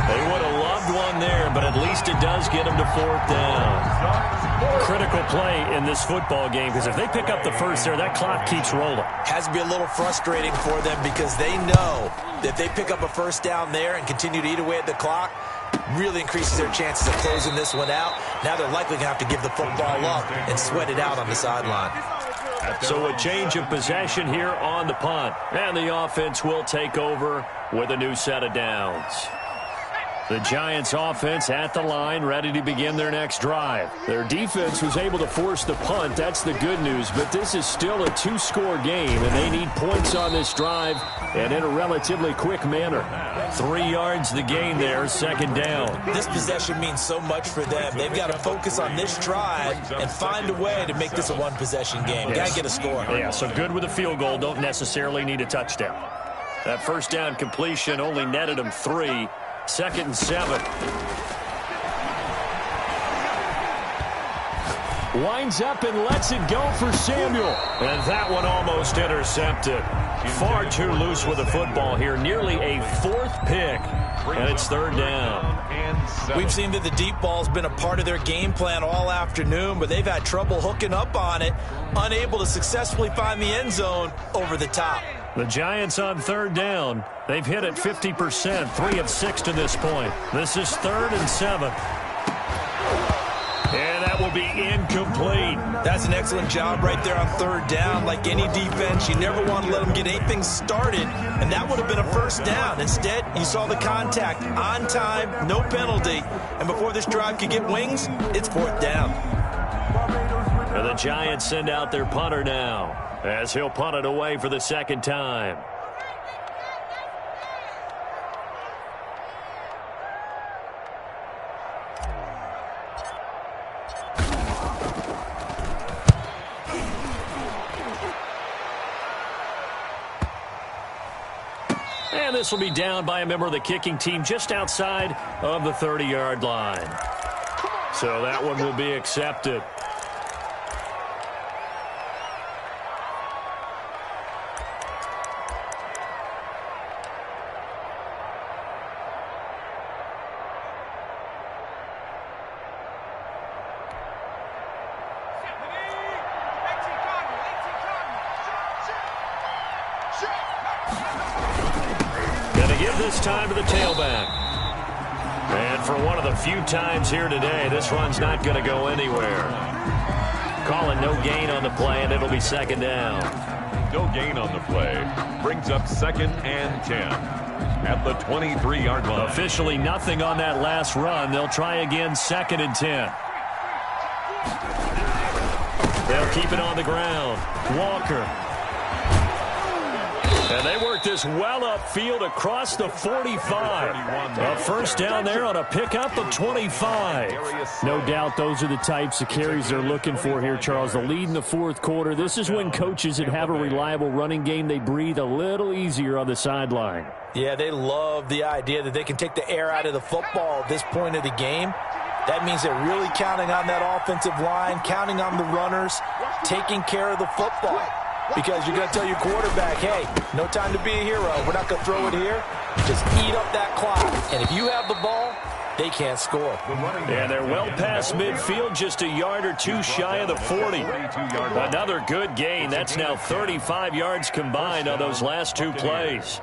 C: They would have loved one there, but at least it does get them to 4th down. Critical play in this football game, because if they pick up the 1st there, that clock keeps rolling.
E: Has to be a little frustrating for them, because they know that if they pick up a 1st down there and continue to eat away at the clock, really increases their chances of closing this one out. Now they're likely going to have to give the football up and sweat it out on the sideline.
C: So a change of possession here on the punt. And the offense will take over with a new set of downs. The Giants offense at the line, ready to begin their next drive. Their defense was able to force the punt. That's the good news. But this is still a 2-score game, and they need points on this drive and in a relatively quick manner. 3 yards the gain there, 2nd down.
E: This possession means so much for them. They've got to focus on this drive and find a way to make this a 1-possession game. Got to get a score.
C: Yeah, so good with a field goal. Don't necessarily need a touchdown. That 1st down completion only netted them 3. 2nd and 7. Winds up and lets it go for Samuel. And that one almost intercepted. Far too loose with the football here. Nearly a 4th pick. And it's 3rd down.
E: We've seen that the deep ball's been a part of their game plan all afternoon, but they've had trouble hooking up on it, unable to successfully find the end zone over the top.
C: The Giants on 3rd down. They've hit it 50%, 3 of 6 to this point. This is 3rd and 7. And that will be incomplete.
E: That's an excellent job right there on 3rd down. Like any defense, you never want to let them get anything started, and that would have been a 1st down. Instead, you saw the contact on time, no penalty, and before this drive could get wings, it's 4th down.
C: And the Giants send out their punter now, as he'll punt it away for the 2nd time. And this will be down by a member of the kicking team just outside of the 30-yard line. So that one will be accepted. This time to the tailback. And for one of the few times here today, this run's not going to go anywhere. Calling no gain on the play, and it'll be 2nd down.
D: No gain on the play. Brings up 2nd and 10 at the 23-yard line.
C: Officially nothing on that last run. They'll try again 2nd and 10. They'll keep it on the ground. Walker. And they work this well upfield across the 45. A 1st down there on a pickup of 25. No doubt those are the types of carries they're looking for here, Charles. The lead in the 4th quarter. This is when coaches that have a reliable running game, they breathe a little easier on the sideline.
E: Yeah, they love the idea that they can take the air out of the football at this point of the game. That means they're really counting on that offensive line, counting on the runners, taking care of the football. Because you're going to tell your quarterback, hey, no time to be a hero. We're not going to throw it here. Just eat up that clock. And if you have the ball, they can't score.
C: And they're well past midfield, just a yard or two shy of the 40. Another good gain. That's now 35 yards combined on those last 2 plays.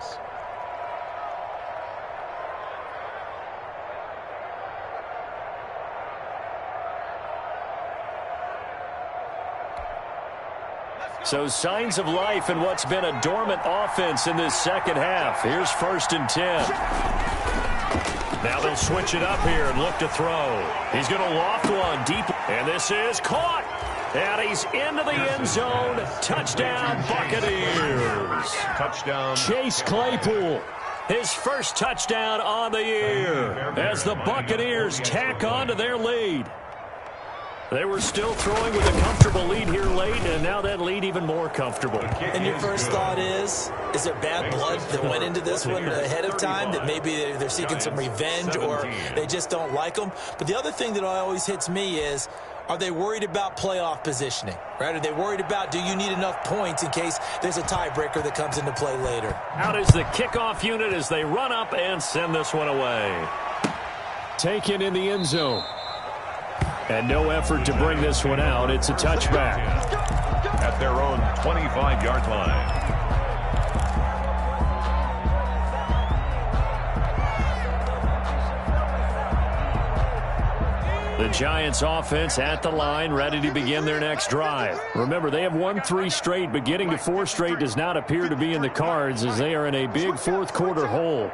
C: So signs of life in what's been a dormant offense in this 2nd half. Here's 1st and 10. Now they'll switch it up here and look to throw. He's going to loft one deep. And this is caught. And he's into the end zone. Touchdown, Buccaneers.
D: Touchdown.
C: Chase Claypool. His 1st touchdown on the year as the Buccaneers tack on to their lead. They were still throwing with a comfortable lead here late, and now that lead even more comfortable.
E: And your first thought is there bad blood that went into this one ahead of time, that maybe they're seeking some revenge or they just don't like them? But the other thing that always hits me is, are they worried about playoff positioning, right? Are they worried about, do you need enough points in case there's a tiebreaker that comes into play later?
C: Out is the kickoff unit as they run up and send this one away. Taken in the end zone. And no effort to bring this one out. It's a touchback.
D: At their own 25-yard line.
C: The Giants offense at the line, ready to begin their next drive. Remember, they have won 3 straight, but getting to 4 straight does not appear to be in the cards as they are in a big 4th quarter hole.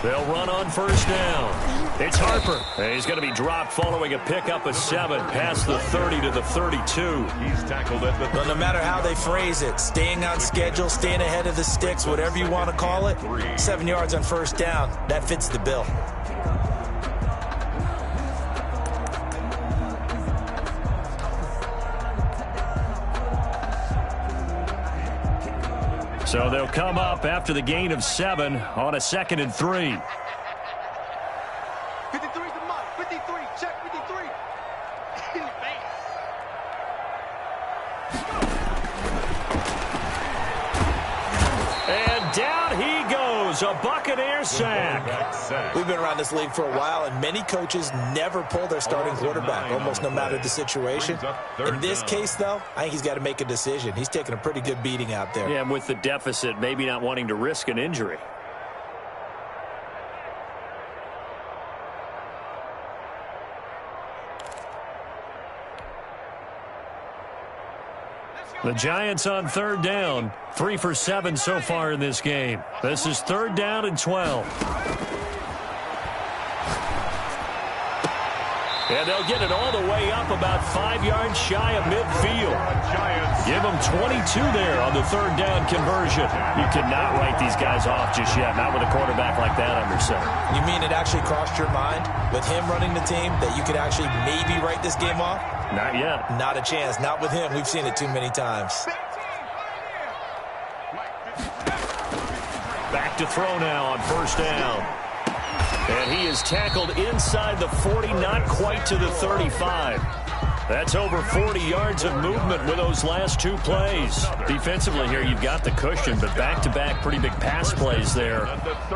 C: They'll run on 1st down. It's Harper. He's going to be dropped following a pickup of 7 past the 30 to the 32.
D: He's tackled at the...
E: Well, no matter how they phrase it, staying on schedule, staying ahead of the sticks, whatever you want to call it, 7 yards on 1st down, that fits the bill.
C: So they'll come up after the gain of 7 on a 2nd and 3.
G: 53 is the mark. 53. Check 53. In the face.
C: And down he goes. A Buccaneer sack.
E: We've been around this league for a while, and many coaches never pull their starting quarterback, almost no matter the situation. In this case, though, I think he's got to make a decision. He's taking a pretty good beating out there.
C: Yeah, and with the deficit, maybe not wanting to risk an injury. The Giants on 3rd down. 3 for 7 so far in this game. This is 3rd down and 12. And they'll get it all the way up about 5 yards shy of midfield. Give them 22 there on the 3rd down conversion. You cannot write these guys off just yet, not with a quarterback like that under center.
E: You mean it actually crossed your mind with him running the team that you could actually maybe write this game off?
C: Not yet.
E: Not a chance. Not with him. We've seen it too many times.
C: Back to throw now on 1st down. And he is tackled inside the 40, not quite to the 35. That's over 40 yards of movement with those last 2 plays. Defensively here, you've got the cushion, but back-to-back pretty big pass plays there.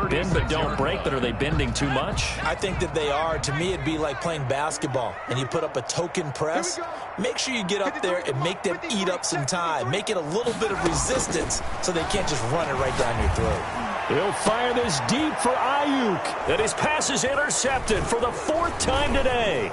C: Bend but don't break, but are they bending too much?
E: I think that they are. To me, it'd be like playing basketball, and you put up a token press. Make sure you get up there and make them eat up some time. Make it a little bit of resistance so they can't just run it right down your throat.
C: He'll fire this deep for Ayuk. And his pass is intercepted for the 4th time today.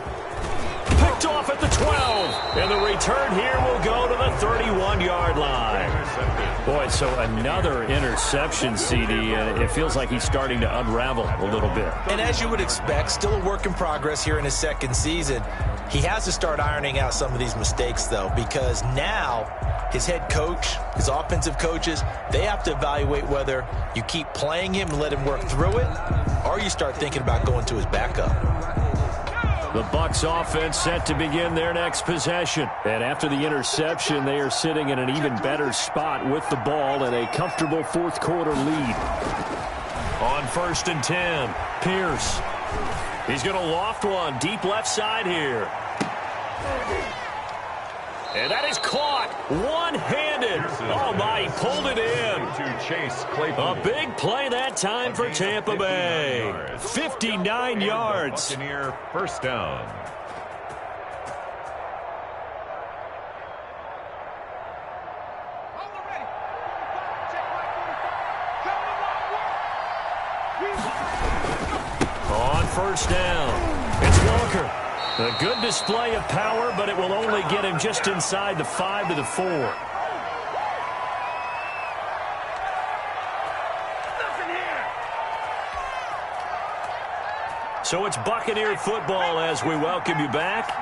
C: Picked off at the 12. And the return here will go to the 31-yard line. Boy, so another interception, CD. And it feels like he's starting to unravel a little bit.
E: And as you would expect, still a work in progress here in his 2nd season. He has to start ironing out some of these mistakes, though, because now his head coach, his offensive coaches, they have to evaluate whether you keep playing him and let him work through it, or you start thinking about going to his backup.
C: The Bucs offense set to begin their next possession. And after the interception, they are sitting in an even better spot with the ball and a comfortable 4th quarter lead. On 1st and 10, Pierce. He's going to loft one deep left side here. And that is caught one-handed. Oh, my, he pulled it in. A big play that time for Tampa Bay. 59 yards.
D: Buccaneer 1st down.
C: On 1st down, it's Walker. A good display of power, but it will only get him just inside the 5 to the 4. So it's Buccaneer football as we welcome you back.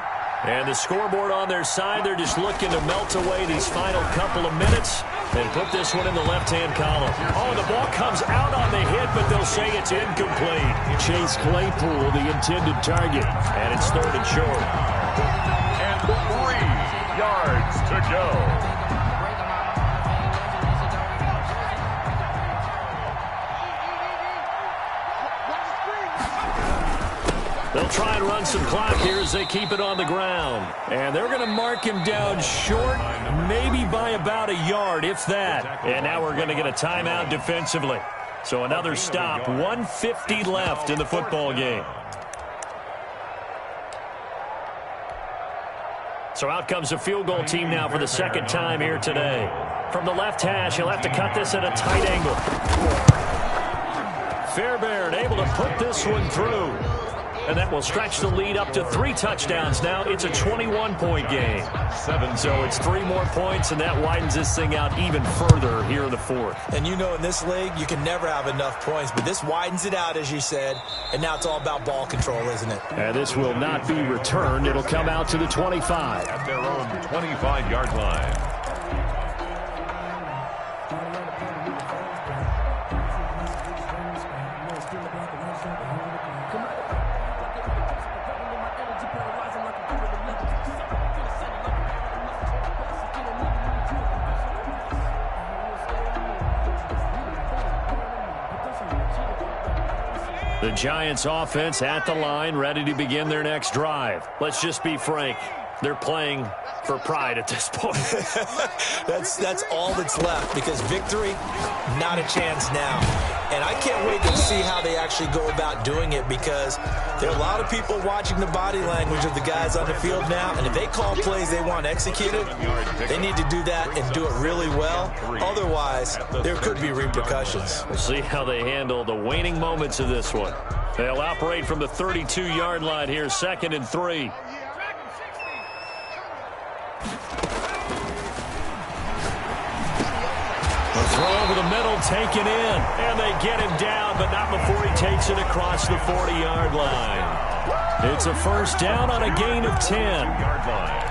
C: And the scoreboard on their side, they're just looking to melt away these final couple of minutes and put this one in the left-hand column. Oh, the ball comes out on the hit, but they'll say it's incomplete. Chase Claypool, the intended target, and it's 3rd and short.
D: And 3 yards to go.
C: They'll try and run some clock here as they keep it on the ground. And they're going to mark him down short, maybe by about a yard, if that. And now we're going to get a timeout defensively. So another stop, 1:50 left in the football game. So out comes the field goal team now for the 2nd time here today. From the left hash, he'll have to cut this at a tight angle. Fairbairn able to put this one through. And that will stretch the lead up to 3 touchdowns now. It's a 21-point game. So it's 3 more points, and that widens this thing out even further here in the 4th.
E: And you know in this league, you can never have enough points, but this widens it out, as you said, and now it's all about ball control, isn't it?
C: And this will not be returned. It'll come out to the 25.
D: At their own 25-yard line.
C: The Giants offense at the line, ready to begin their next drive. Let's just be frank. They're playing for pride at this point.
E: That's all that's left, because victory, not a chance now. And I can't wait to see how they actually go about doing it, because there are a lot of people watching the body language of the guys on the field now, and if they call plays they want executed, they need to do that and do it really well. Otherwise, there could be repercussions.
C: We'll see how they handle the waning moments of this one. They'll operate from the 32-yard line here, 2nd and 3. Throw over the middle, taken in, and they get him down, but not before he takes it across the 40-yard line. It's a first down on a gain of 10. Yard line.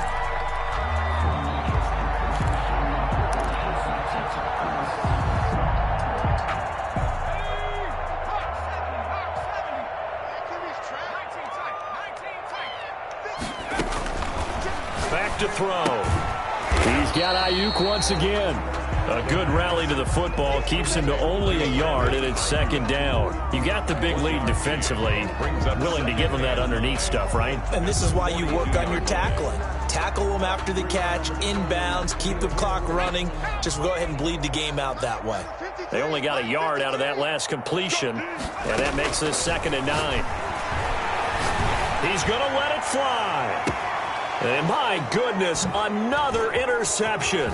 C: Back to throw. He's got Ayuk once again. A good rally to the football keeps him to only a yard, and it's 2nd down. You got the big lead defensively, willing to give him that underneath stuff, right?
E: And this is why you work on your tackling. Tackle them after the catch, inbounds, keep the clock running. Just go ahead and bleed the game out that way.
C: They only got a yard out of that last completion, and that makes this 2nd and 9. He's going to let it fly. And my goodness, another interception.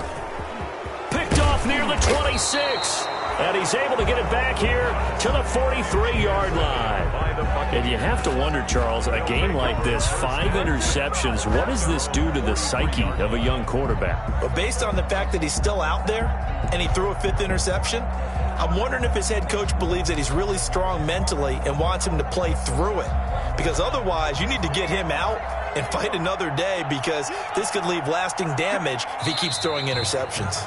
C: Picked off near the 26. And he's able to get it back here to the 43-yard line. And you have to wonder, Charles, a game like this, 5 interceptions, what does this do to the psyche of a young quarterback?
E: But based on the fact that he's still out there and he threw a 5th interception, I'm wondering if his head coach believes that he's really strong mentally and wants him to play through it. Because otherwise, you need to get him out and fight another day, because this could leave lasting damage if he keeps throwing interceptions.